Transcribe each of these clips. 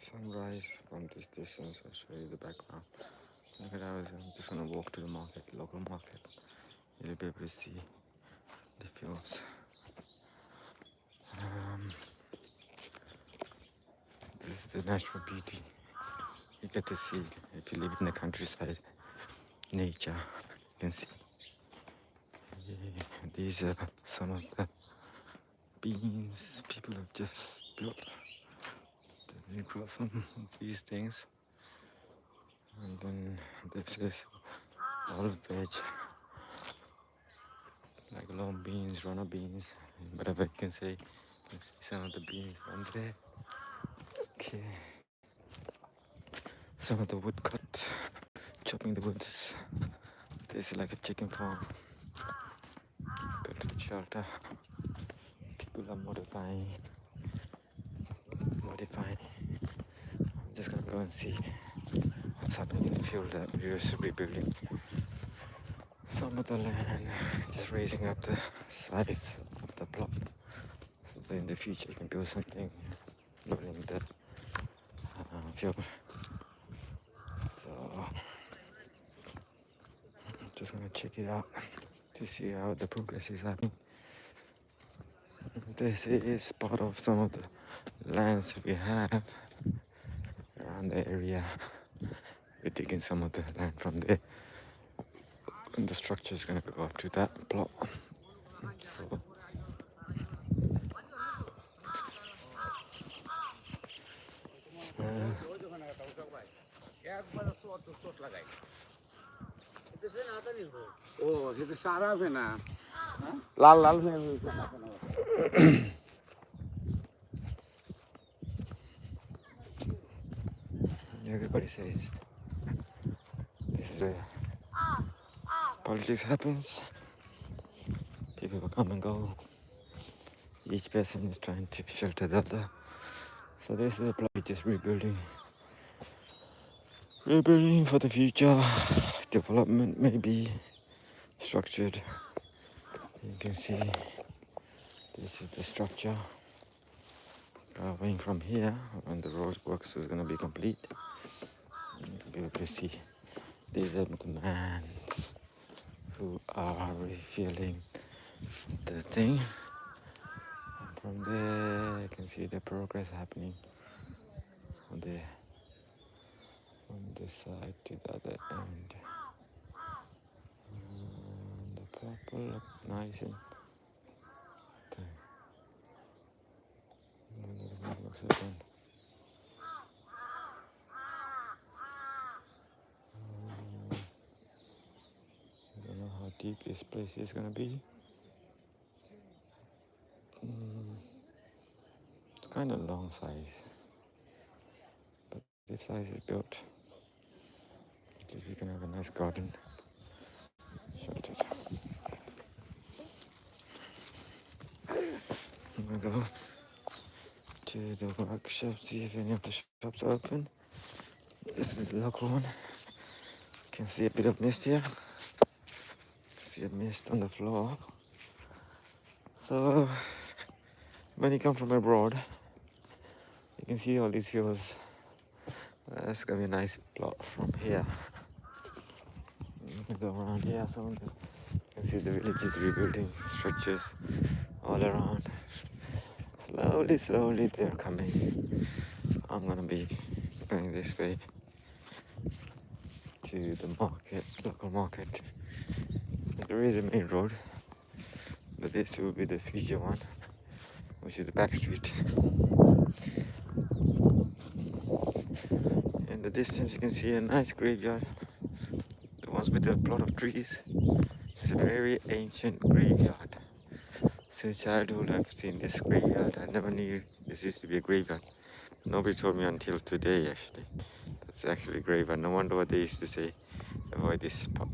sunrise from this distance. I'll show you the background. Look at how I'm just gonna walk to the market, local market. You'll be able to see the fields. This is the natural beauty you get to see if you live in the countryside. Nature, you can see. Yeah, these are some of the beans people have just built. They've got some of these things. And then this is all veg, like long beans, runner beans, whatever you can say. You can see some of the beans from there. Okay. Some of the wood cut, chopping the woods. This is like a chicken farm, built with shelter. People are modifying. I'm just gonna go and see what's happening in the field that we're just rebuilding. Some of the land, just raising up the size of the plot, so that in the future you can build something, building the field. So I'm just gonna check it out to see how the progress is happening. This is part of some of the lands we have around the area. We're digging some of the land from there, and the structure is gonna go up to that plot. So লাল লাল হয়ে everybody says this is where politics happens. People will come and go. Each person is trying to shelter the other. So this is a plot we're just rebuilding for the future. Development may be structured. You can see this is the structure. Traveling from here, when the road works is going to be complete, you'll be able to see these are the mans who are refilling the thing. And from there, you can see the progress happening from there, from this side to the other end. And the purple look nice and looks open. I don't know how deep this place is going to be. It's kind of long size, but if size is built, at least we can have a nice garden sheltered. I'm going to go to the workshop, see if any of the shops are open. This is the local one. You can see a bit of mist here. See a mist on the floor. So when you come from abroad, you can see all these hills. That's gonna be a nice plot from here. You can go around here. You can see the villages rebuilding structures all around. Slowly they're coming. I'm gonna be going this way to the market, local market. There is a main road, but this will be the future one, which is the back street. In the distance you can see a nice graveyard, the ones with a plot of trees. It's a very ancient graveyard. Since childhood I've seen this graveyard. I never knew this used to be a graveyard. Nobody told me until today actually. That's actually a graveyard. No wonder what they used to say. Avoid this part.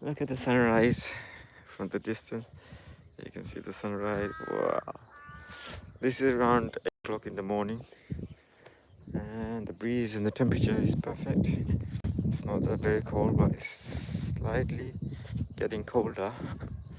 Look at the sunrise from the distance. You can see the sunrise. Wow. This is around 8 o'clock in the morning. And the breeze and the temperature is perfect. It's not that very cold, but it's slightly getting colder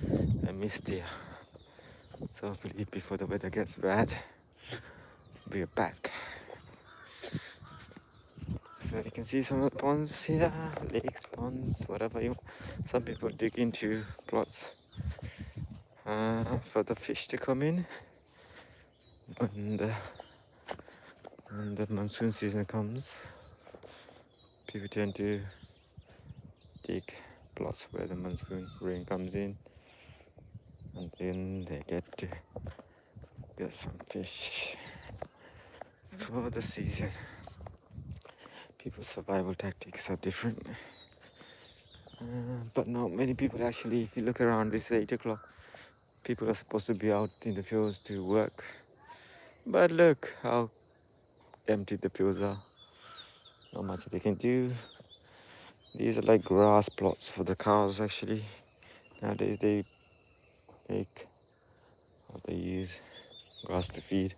and mistier. So hopefully before the weather gets bad, we're back. So you can see some of the ponds here, lakes, ponds, whatever you. Some people dig into plots for the fish to come in when the monsoon season comes. People tend to dig plots where the monsoon rain comes in, and then they get some fish for the season. People's survival tactics are different, but not many people actually. If you look around, it's 8 o'clock. People are supposed to be out in the fields to work, but look how empty the fields are. Not much they can do. These are like grass plots for the cows actually. Nowadays they make or they use grass to feed.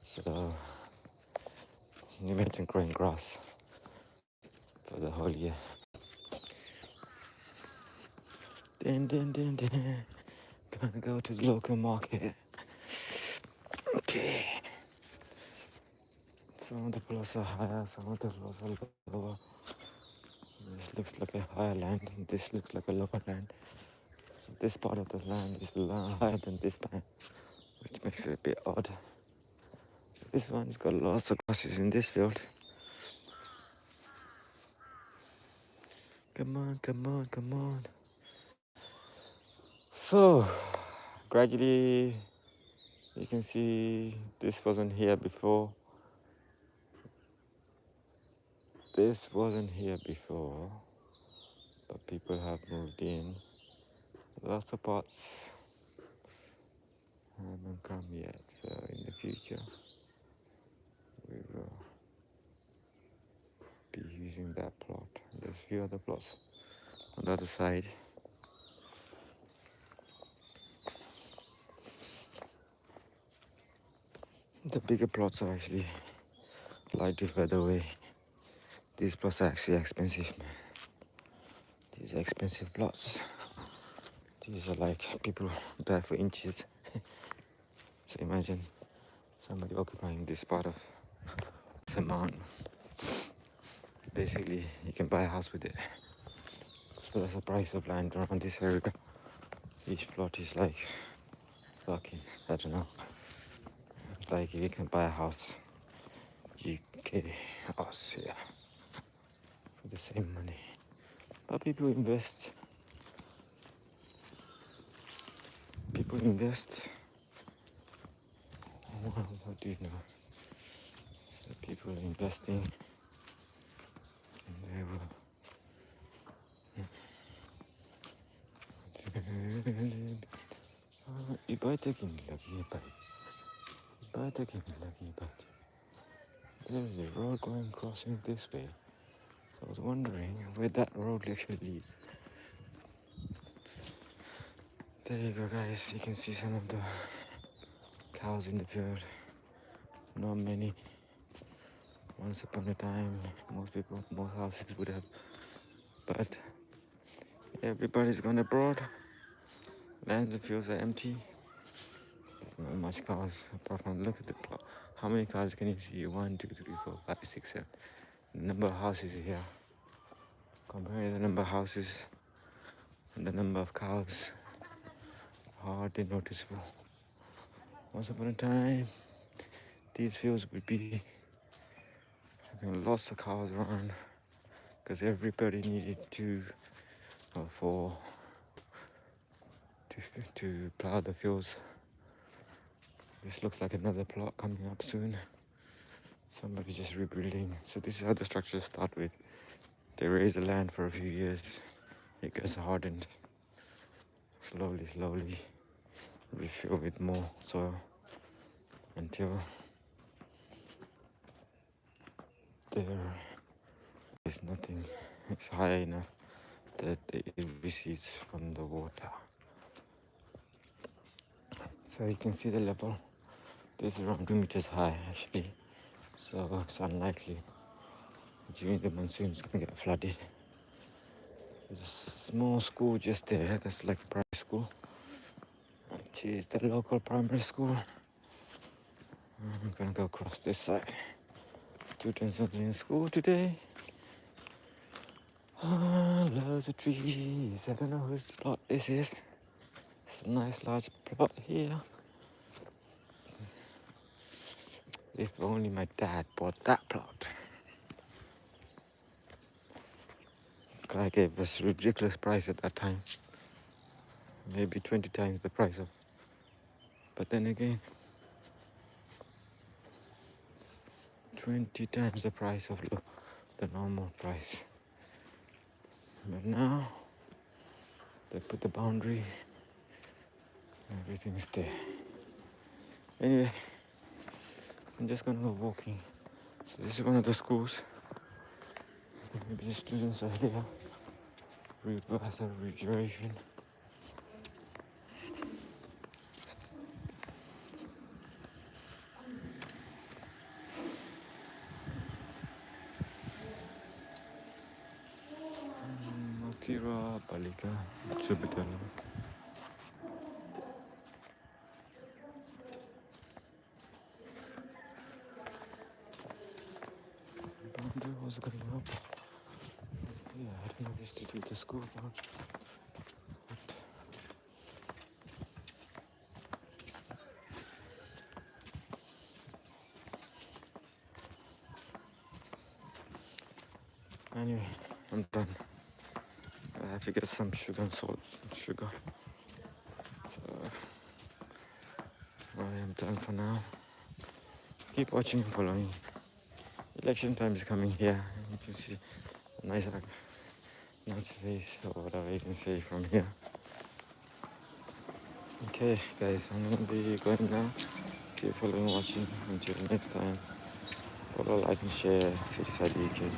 So you make them growing grass for the whole year. Then. Gonna go to the local market. Okay. Some of the plots are higher, some of the plots are lower. This looks like a higher land, and this looks like a lower land. So this part of the land is higher than this land, which makes it a bit odd. This one's got lots of grasses in this field. Come on. So, gradually, you can see this wasn't here before. This wasn't here before, but people have moved in. Lots of pots haven't come yet, so in the future, we will be using that plot. There's a few other plots on the other side. The bigger plots are actually slightly further away. These plots are actually expensive, man. These are expensive plots. These are like people die for inches. So imagine somebody occupying this part of the mountain. Basically, you can buy a house with it. So that's the price of land around this area. Each plot is like fucking, I don't know. It's like if you can buy a house, UK, Austria, for the same money. But people invest. Well, what do you know? So people are investing, and they will. There's a road going crossing this way. So I was wondering where that road actually leads. There you go, guys. You can see some of the cows in the field. Not many. Once upon a time, most houses would have. But everybody's gone abroad. Lands and fields are empty. There's not much cars. Apart from look at the plot. How many cars can you see? 1, 2, 3, 4, 5, 6, 7. The number of houses here. Compare the number of houses and the number of cows. Hardly noticeable. Once upon a time, these fields would be having lots of cows around because everybody needed 2 or 4 to plow the fields. This looks like another plot coming up soon. Somebody's just rebuilding. So this is how the structures start with. They raise the land for a few years. It gets hardened. Slowly, refill with more soil until there is nothing. It's high enough that it recedes from the water. So you can see the level. This is around 2 meters high actually. So it's unlikely during the monsoon it's gonna get flooded. There's small school just there. That's like a private school. Which is the local primary school. I'm gonna go across this side. Students are in school today. Loads of trees. I don't know whose plot this is. It's a nice large plot here. If only my dad bought that plot. Guy gave us a ridiculous price at that time. Maybe 20 times the price of. But then again, 20 times the price of the normal price. But now, they put the boundary. Everything's there. Anyway, I'm just gonna go walking. So this is one of the schools. Maybe the students are here. Rebirth or regeneration. Matira Balika Subitana. Boundary was going up. Yeah, I don't know if it's to do with the school now. Anyway, I'm done. I have to get some sugar and salt and sugar. So I am done for now. Keep watching and following. Election time is coming here. You can see a nice face or whatever you can see from here. Okay guys, I'm gonna be going now. Keep following, watching. Until next time, follow, like and share Cityside UK.